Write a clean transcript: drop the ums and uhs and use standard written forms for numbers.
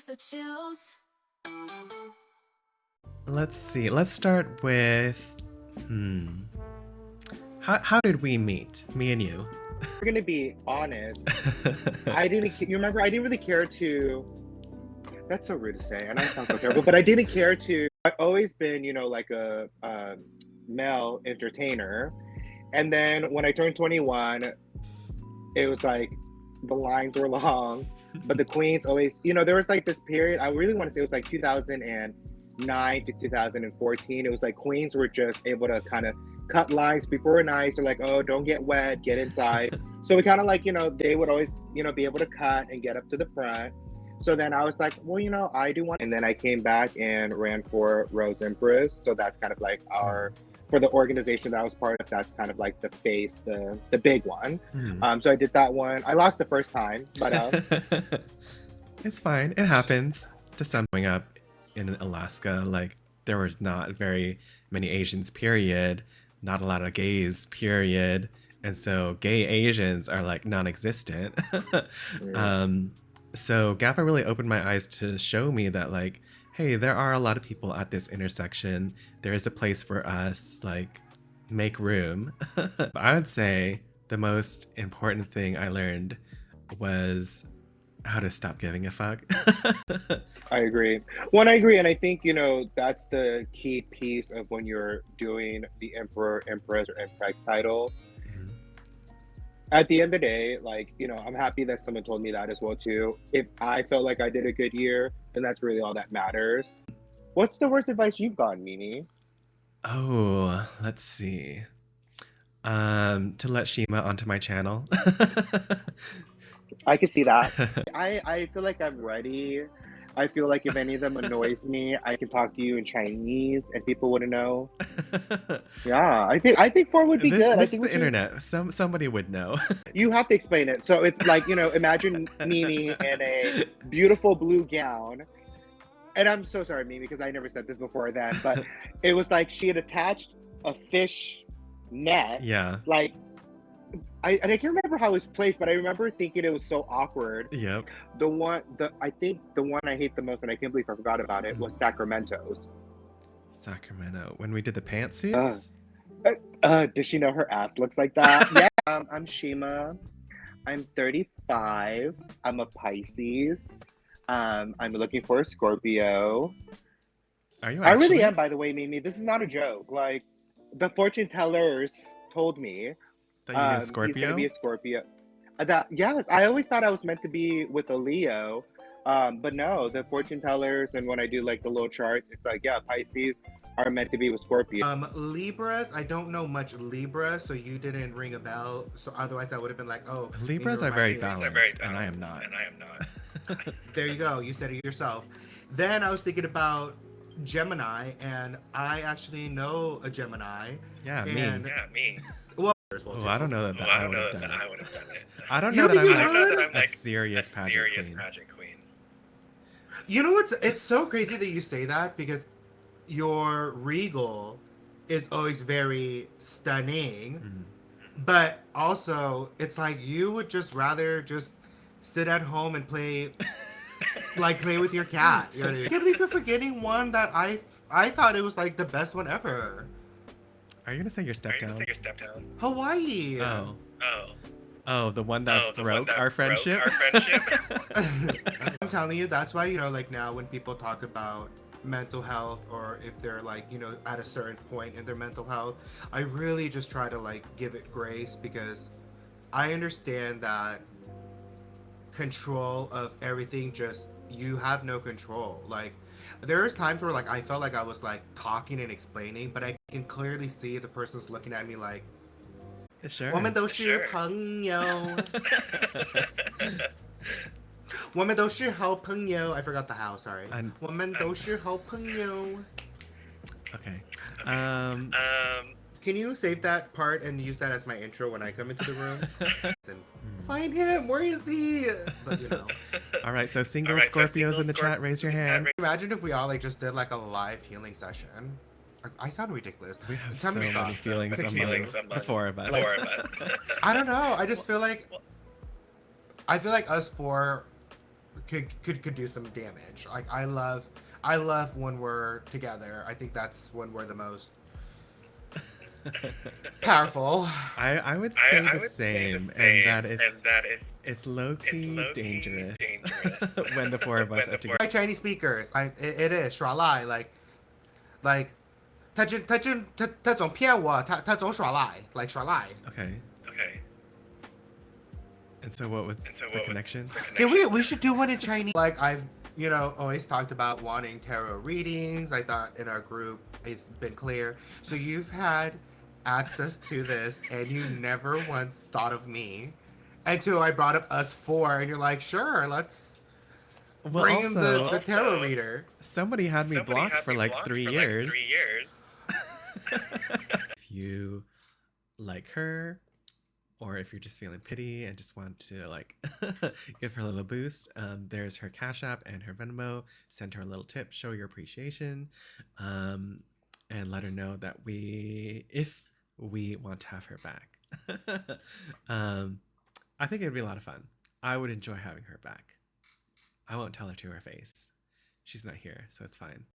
the chills. Let's see. Let's start with. How did we meet? Me and you. We're gonna be honest. I didn't. You remember? I didn't really care to. That's so rude to say, and I sound so terrible. But I didn't care to. I've always been, like a male entertainer, and then when I turned 21, it was like the lines were long, but the queens always, there was like this period. I really want to say it was like 2009 to 2014. It was like queens were just able to kind of cut lines. People were nice. They're like, oh, don't get wet, get inside. So we kind of like, they would always, be able to cut and get up to the front. So then I was like, well, I do want. And then I came back and ran for Rose Empress. So that's kind of like for the organization that I was part of, that's kind of like the face, the big one. So I did that one. I lost the first time, but it's fine. It happens to some. Growing up in Alaska, like there was not very many Asians, period. Not a lot of gays, period. And so gay Asians are like non-existent. So GAPA really opened my eyes to show me that like, hey, there are a lot of people at this intersection. There is a place for us, like make room. I would say the most important thing I learned was how to stop giving a fuck. I agree. Well, I agree. And I think, that's the key piece of when you're doing the Emperor, Empress, or Empress title. At the end of the day, like, I'm happy that someone told me that as well, too. If I felt like I did a good year, then that's really all that matters. What's the worst advice you've gotten, Mimi? Oh, let's see. To let Shima onto my channel. I can see that. I feel like I'm ready. I feel like if any of them annoys me, I can talk to you in Chinese and people wouldn't know. Yeah, I think 4 would be good. This is the internet. Somebody would know. You have to explain it. So it's like, imagine Mimi in a beautiful blue gown. And I'm so sorry, Mimi, because I never said this before then, but it was like she had attached a fish net. Yeah. Like, I can't remember how it was placed, but I remember thinking it was so awkward. Yep. I think the one I hate the most, and I can't believe I forgot about it, was Sacramento's. Sacramento. When we did the pantsuits? Does she know her ass looks like that? Yeah. I'm Shima. I'm 35. I'm a Pisces. I'm looking for a Scorpio. Are you actually? I really am, by the way, Mimi. This is not a joke. Like, the fortune tellers told me that you knew Scorpio? He's gonna be a Scorpio. Yes, I always thought I was meant to be with a Leo. But no, the fortune tellers, and when I do like the little chart, it's like, yeah, Pisces are meant to be with Scorpio. Libras, I don't know much Libra, so you didn't ring a bell. So otherwise I would have been like, oh. Libras are very balanced, and I am not. There you go, you said it yourself. Then I was thinking about Gemini, and I actually know a Gemini. Yeah, me. Well, I don't know that I would have done it. I don't know that I'm like a serious pageant queen. You know what's? It's so crazy that you say that because your regal is always very stunning, but also it's like you would just rather just sit at home and play with your cat. You know what I mean? I can't believe you're forgetting one that I thought it was like the best one ever. Are you gonna say your steptown? Hawaii. Oh, the one that broke our friendship? I'm telling you, that's why, like now when people talk about mental health, or if they're like, at a certain point in their mental health, I really just try to like give it grace, because I understand that control of everything, you have no control. Like, there's times where like I felt like I was like talking and explaining, but I can clearly see the person's looking at me like, sure. 我们都是朋友. 我们都是好朋友. I forgot the how, sorry. 我们都是好朋友. Okay. Can you save that part and use that as my intro when I come into the room? Find him. Where is he? But All right. So single Scorpios in the chat, raise your hand. Imagine if we all like just did like a live healing session. I sound ridiculous. We have so many feelings among the four of us. I don't know. I just feel like us four could do some damage. Like I love when we're together. I think that's when we're the most powerful. I would say the same, and that it's low key dangerous when the four of us are together. My Chinese speakers, it is 耍赖 like 他总骗我，他总耍赖 like 耍赖。Okay. And so what was the connection? Yeah, we should do one in Chinese. Like I've always talked about wanting tarot readings. I thought in our group it's been clear. So you've had access to this, and you never once thought of me until I brought up us four, and you're like, sure, let's Well, bring in also, the tarot reader. somebody had me blocked for like 3 years. If you like her, or if you're just feeling pity and just want to like give her a little boost, there's her Cash App and her Venmo. Send her a little tip, show your appreciation, and let her know that if we want to have her back. I think it'd be a lot of fun. I would enjoy having her back. I won't tell her to her face. She's not here, so it's fine.